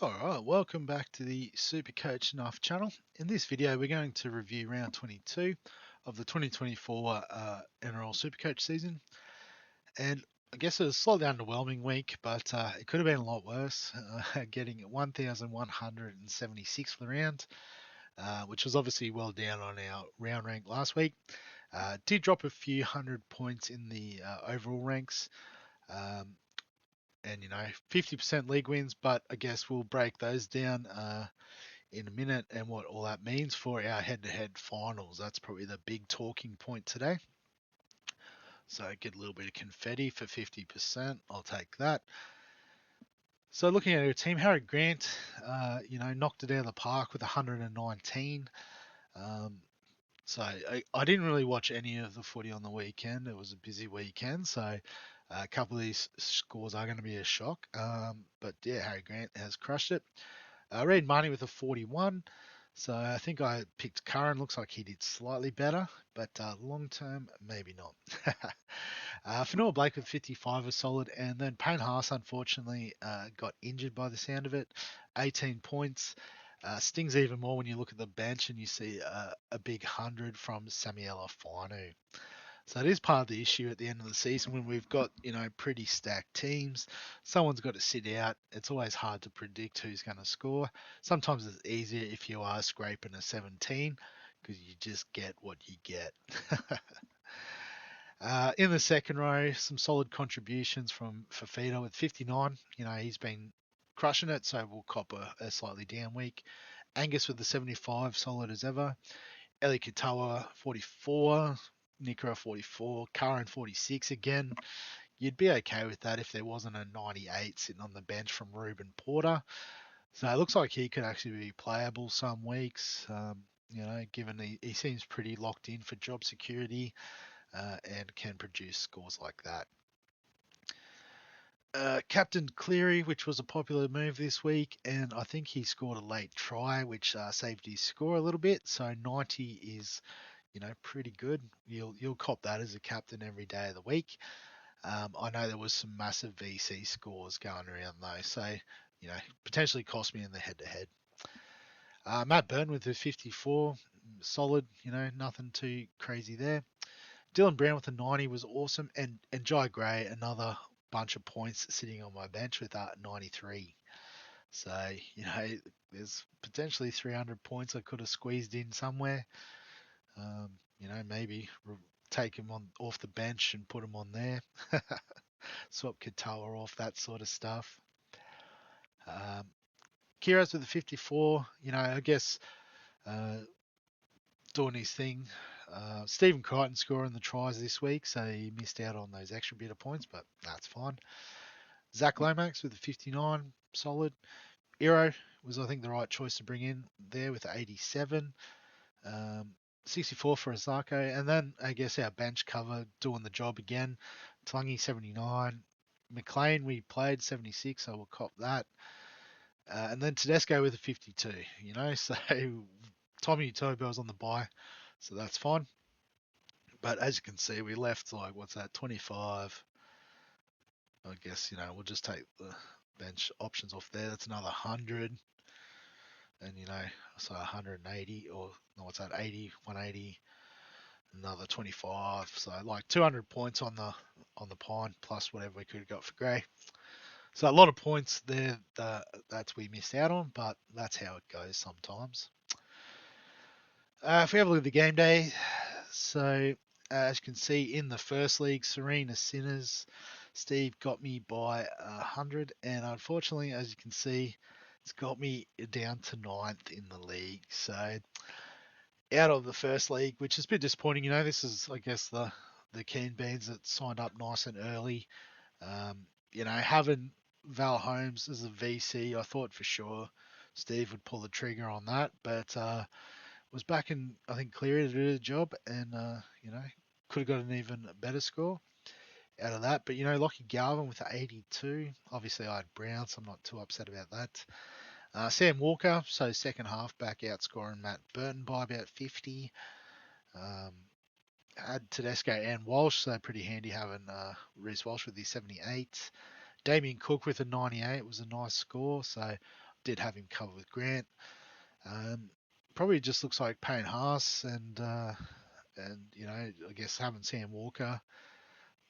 Alright, welcome back to the SuperCoach Enough channel. In this video we're going to review round 22 of the 2024 NRL SuperCoach season. And I guess it was a slightly underwhelming week, but it could have been a lot worse, getting 1,176 for the round, which was obviously well down on our round rank last week. Did drop a few hundred points in the overall ranks. And 50% league wins, but I guess we'll break those down in a minute and what all that means for our head-to-head finals. That's probably the big talking point today. So get a little bit of confetti for 50%. I'll take that. So looking at our team, Harry Grant, knocked it out of the park with 119. So I didn't really watch any of the footy on the weekend. It was a busy weekend, so a couple of these scores are going to be a shock. But yeah, Harry Grant has crushed it. Reed Marnie with a 41. So I think I picked Curran. Looks like he did slightly better, but long term, maybe not. Fanua Blake with 55 was solid. And then Payne Haas, unfortunately, got injured by the sound of it. 18 points. Stings even more when you look at the bench and you see a big 100 from Samuela Fainu. So it is part of the issue at the end of the season when we've got, pretty stacked teams. Someone's got to sit out. It's always hard to predict who's going to score. Sometimes it's easier if you are scraping a 17 because you just get what you get. In the second row, some solid contributions from Fafita with 59. He's been crushing it, so we'll cop a slightly down week. Angus with the 75, solid as ever. Eli Katoa, 44. Nikra 44, Curran 46 again. You'd be okay with that if there wasn't a 98 sitting on the bench from Ruben Porter. So it looks like he could actually be playable some weeks, given he seems pretty locked in for job security and can produce scores like that. Captain Cleary, which was a popular move this week, and I think he scored a late try, which saved his score a little bit. So 90 is pretty good. You'll cop that as a captain every day of the week. I know there was some massive VC scores going around though, so potentially cost me in the head-to-head. Matt Burton with the 54, solid. Nothing too crazy there. Dylan Brown with a 90 was awesome, and Jai Gray another bunch of points sitting on my bench with 93. So there's potentially 300 points I could have squeezed in somewhere. Maybe take him off the bench and put him on there. Swap Katoa off, that sort of stuff. Kiros with the 54, I guess doing his thing. Stephen Crichton scoring the tries this week, so he missed out on those extra bit of points, but that's fine. Zach Lomax with the 59, solid. Iro was, I think, the right choice to bring in there with 87. 64 for Asako, and then I guess our bench cover doing the job again. Tlungy 79, McLean we played 76, so we'll cop that. And then Tedesco with a 52, so Tommy Tobel's on the bye, so that's fine. But as you can see, we left 25. I guess we'll just take the bench options off there. That's another 100. And so 180, or no, what's that? 80, 180, another 25. So 200 points on the pine plus whatever we could have got for Gray. So a lot of points there that we missed out on, but that's how it goes sometimes. If we have a look at the game day, so as you can see in the first league, Serena Sinners, Steve got me by 100, and unfortunately, as you can see, it's got me down to 9th in the league. So out of the first league, which is a bit disappointing. This is, I guess, the keen beans that signed up nice and early. Having Val Holmes as a VC, I thought for sure Steve would pull the trigger on that, but was back in, I think, Cleary to do the job, and could have got an even better score out of that. But Lockie Galvin with 82. Obviously I had Brown, so I'm not too upset about that. Sam Walker, so second half back, outscoring Matt Burton by about 50. had Tedesco and Walsh, so pretty handy having Reece Walsh with his 78. Damien Cook with a 98 was a nice score, so did have him covered with Grant. Probably just looks like Payne Haas and I guess having Sam Walker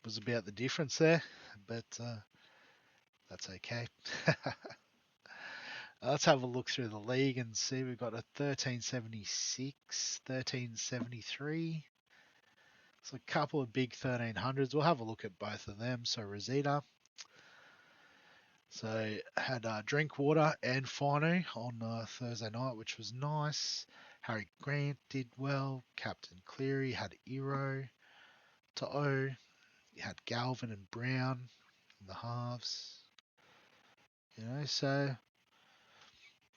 was about the difference there, but that's okay. Let's have a look through the league and see. We've got a 1376, 1373. So a couple of big 1300s. We'll have a look at both of them. So Rosita. So had Drinkwater and Finu on Thursday night, which was nice. Harry Grant did well. Captain Cleary had Ero. To'o. You had Galvin and Brown in the halves. So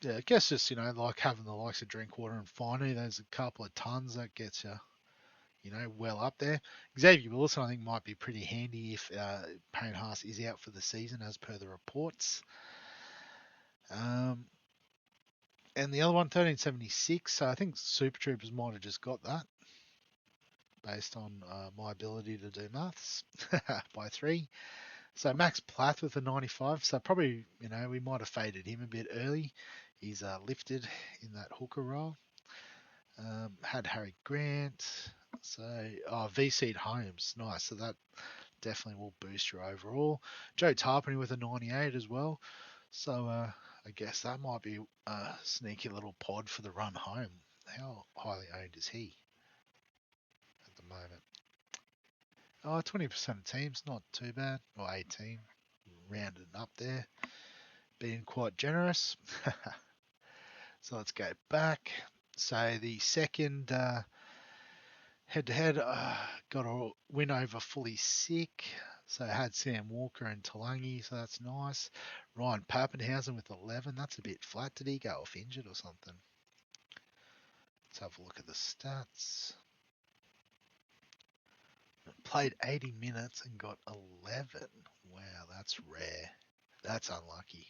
yeah, I guess just like having the likes of Drinkwater and Finu, there's a couple of tons that gets you, well up there. Xavier Wilson, I think, might be pretty handy if Payne Haas is out for the season, as per the reports. And the other one, 1376. So I think Super Troopers might have just got that based on my ability to do maths by 3. So Max Plath with a 95. So probably, we might have faded him a bit early. He's lifted in that hooker role. Had Harry Grant. So, VC'd Holmes. Nice. So that definitely will boost your overall. Joe Tarpany with a 98 as well. So I guess that might be a sneaky little pod for the run home. How highly owned is he at the moment? 20% of teams, not too bad. Or 18, rounded up there. Being quite generous. So let's go back. So the second head-to-head got a win over Fully Sick. So I had Sam Walker and Talangi, so that's nice. Ryan Pappenhausen with 11. That's a bit flat. Did he go off injured or something? Let's have a look at the stats. Played 80 minutes and got 11. Wow, that's rare. That's unlucky.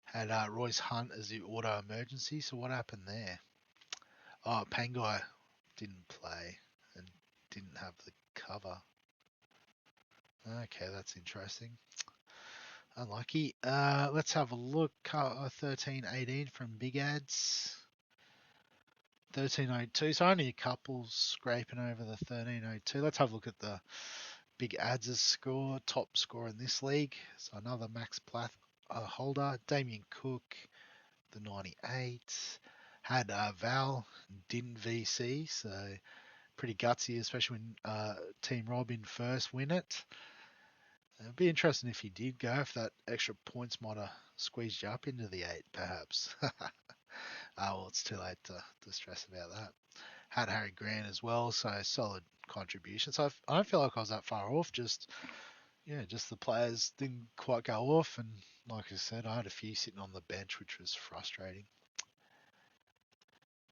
Had Royce Hunt as the auto emergency, so what happened there? Oh, Pangai didn't play and didn't have the cover. Okay, that's interesting. Unlucky. Let's have a look. 1318 from Big Ads. 1302. So only a couple scraping over the 1302. Let's have a look at the Big Ads' score. Top score in this league. So another Max Plath holder. Damien Cook, the 98. Had Val, didn't VC. So pretty gutsy, especially when Team Robin first win it. It'd be interesting if he did go, if that extra points might have squeezed you up into the 8, perhaps. Well, it's too late to stress about that. Had Harry Grant as well, so solid contribution. So I don't feel like I was that far off. Just the players didn't quite go off, and like I said, I had a few sitting on the bench, which was frustrating.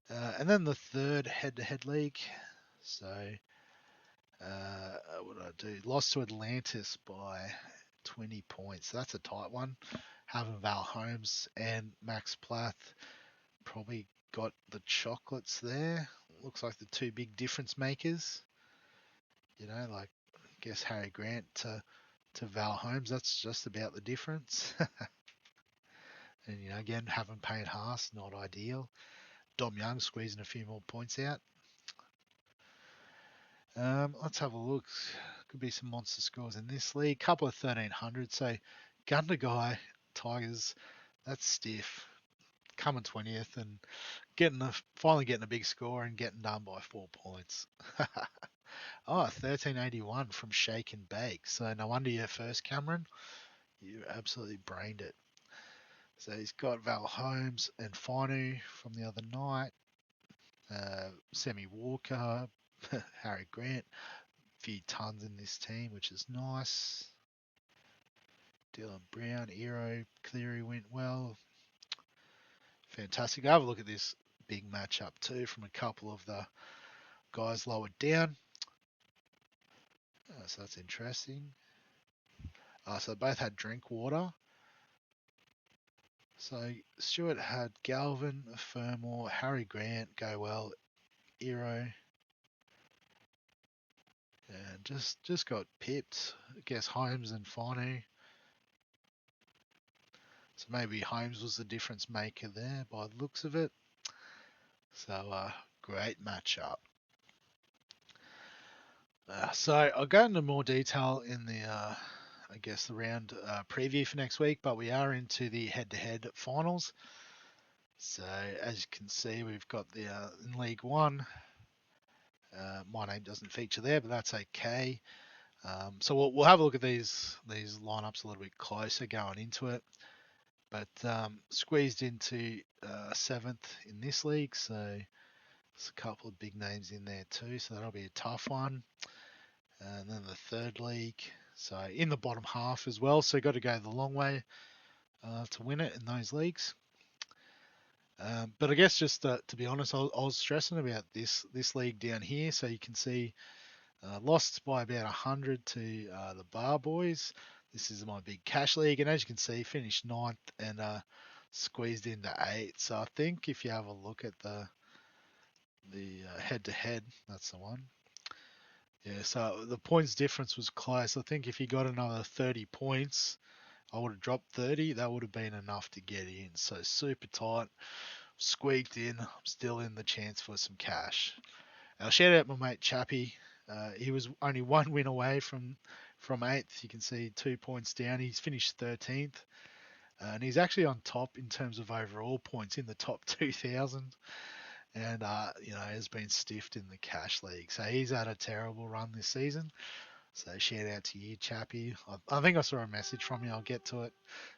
And then the third head-to-head league. So what did I do? Lost to Atlantis by 20 points. That's a tight one. Having Val Holmes and Max Plath probably got the chocolates there. Looks like the two big difference makers. Like I guess Harry Grant to Val Holmes. That's just about the difference. And again, having Payne Haas, not ideal. Dom Young squeezing a few more points out. Let's have a look. Could be some monster scores in this league. Couple of 1300. So Gunner Guy, Tigers, that's stiff. Coming 20th and finally getting a big score and getting done by 4 points. 1381 from Shake and Bake. So no wonder you're first, Cameron. You absolutely brained it. So he's got Val Holmes and Finu from the other night. Sammy Walker, Harry Grant. Few tons in this team, which is nice. Dylan Brown, Ero, Cleary went well. Fantastic. Have a look at this big matchup too from a couple of the guys lowered down. So that's interesting. So they both had Drinkwater. So Stewart had Galvin, Fermor, Harry Grant go well, Ero. Just got pipped. I guess Holmes and Finu. So maybe Holmes was the difference maker there by the looks of it. So great matchup. So I'll go into more detail in the I guess the round preview for next week, but we are into the head-to-head finals. So as you can see, we've got the in League One. My name doesn't feature there, but that's okay. So we'll have a look at these lineups a little bit closer going into it. But squeezed into seventh in this league, so there's a couple of big names in there too. So that'll be a tough one. And then the third league, so in the bottom half as well. So got to go the long way to win it in those leagues. But I guess just to be honest, I was stressing about this league down here. So you can see lost by about 100 to the Bar Boys. This is my big cash league, and as you can see, finished ninth and squeezed into 8th. So I think if you have a look at the head-to-head, that's the one. Yeah, so the points difference was close. I think if you got another 30 points, I would have dropped 30. That would have been enough to get in. So super tight, squeaked in. I'm still in the chance for some cash. I'll shout out my mate Chappie. He was only one win away from 8th. You can see 2 points down. He's finished 13th. And he's actually on top in terms of overall points in the top 2,000. And, has been stiffed in the cash league. So he's had a terrible run this season. So shout out to you, Chappie. I think I saw a message from you. I'll get to it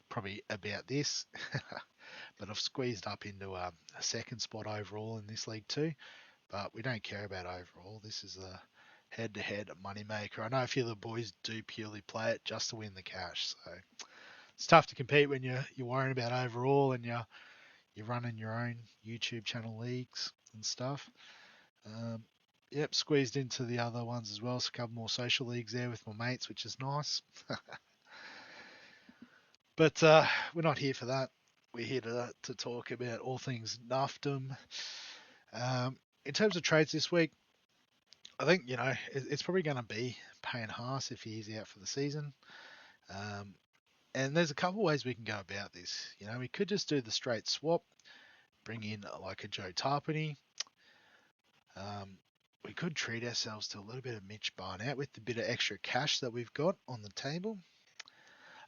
probably about this. But I've squeezed up into a second spot overall in this league too. But we don't care about overall. This is a head-to-head moneymaker. I know a few of the boys do purely play it just to win the cash. So it's tough to compete when you're worrying about overall and you're running your own YouTube channel leagues and stuff. Yep, squeezed into the other ones as well. So a couple more social leagues there with my mates, which is nice. But we're not here for that. We're here to talk about all things Nufdom. In terms of trades this week, I think, it's probably going to be Payne Haas if he is out for the season. And there's a couple ways we can go about this. We could just do the straight swap, bring in like a Joe Tarpany. We could treat ourselves to a little bit of Mitch Barnett with the bit of extra cash that we've got on the table.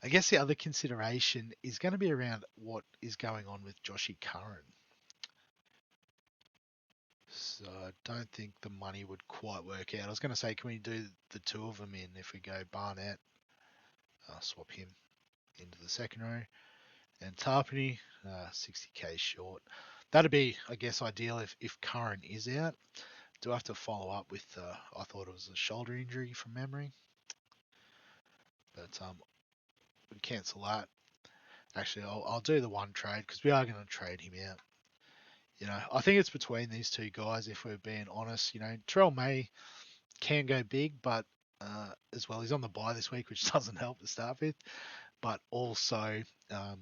I guess the other consideration is going to be around what is going on with Joshy Curran. So I don't think the money would quite work out. I was going to say, can we do the two of them in if we go Barnett, swap him into the second row, and Tarpany, 60k short. That'd be, I guess, ideal if Curran is out. Do I have to follow up with, I thought it was a shoulder injury from memory. But we cancel that. Actually, I'll do the one trade because we are going to trade him out. I think it's between these two guys, if we're being honest. Terrell May can go big, but as well, he's on the bye this week, which doesn't help to start with. But also, the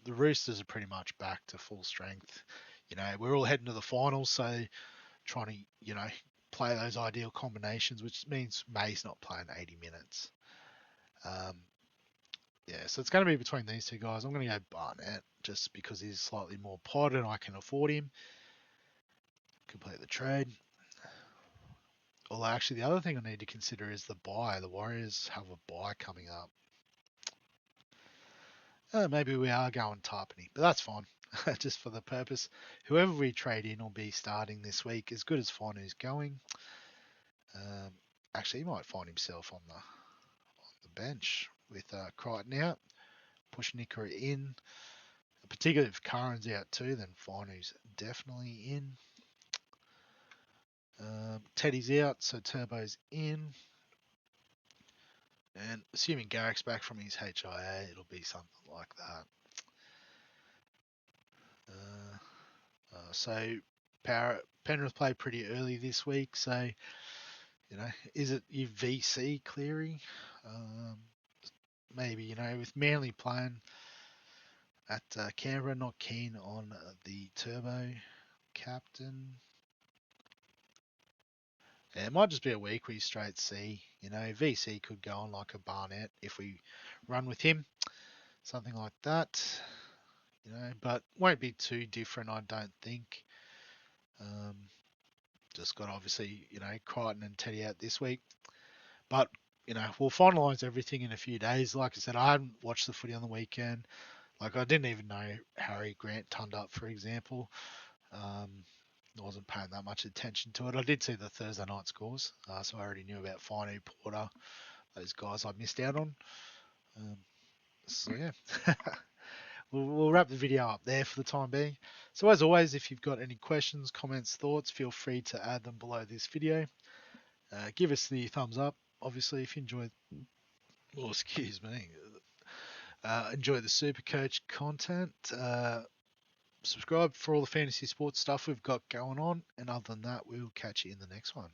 Roosters are pretty much back to full strength. We're all heading to the finals, so trying to, play those ideal combinations, which means May's not playing 80 minutes. So it's going to be between these two guys. I'm going to go Barnett just because he's slightly more pod and I can afford him. Complete the trade. Although actually the other thing I need to consider is the buy. The Warriors have a buy coming up. Maybe we are going Tarpany, but that's fine. Just for the purpose. Whoever we trade in will be starting this week. As good as Finu's going. Actually, he might find himself on the bench with Crichton out. Push Nicker in. Particularly if Curran's out too, then Finu's definitely in. Teddy's out, so Turbo's in. And assuming Garrick's back from his HIA, it'll be something like that. So Penrith played pretty early this week, so is it your VC Cleary? Maybe with Manly playing at Canberra, not keen on the Turbo captain. Yeah, it might just be a week where you straight C. VC could go on like a Barnett if we run with him, something like that. But won't be too different, I don't think. Um, just got obviously, Crichton and Teddy out this week. But, we'll finalise everything in a few days. Like I said, I hadn't watched the footy on the weekend. Like, I didn't even know Harry Grant turned up, for example. I wasn't paying that much attention to it. I did see the Thursday night scores, so I already knew about Finey, Porter, those guys I missed out on. So, yeah. We'll wrap the video up there for the time being. So as always, if you've got any questions, comments, thoughts, feel free to add them below this video. Give us the thumbs up, obviously, if you enjoyed, oh, excuse me, enjoy the SuperCoach content. Subscribe for all the fantasy sports stuff we've got going on. And other than that, we'll catch you in the next one.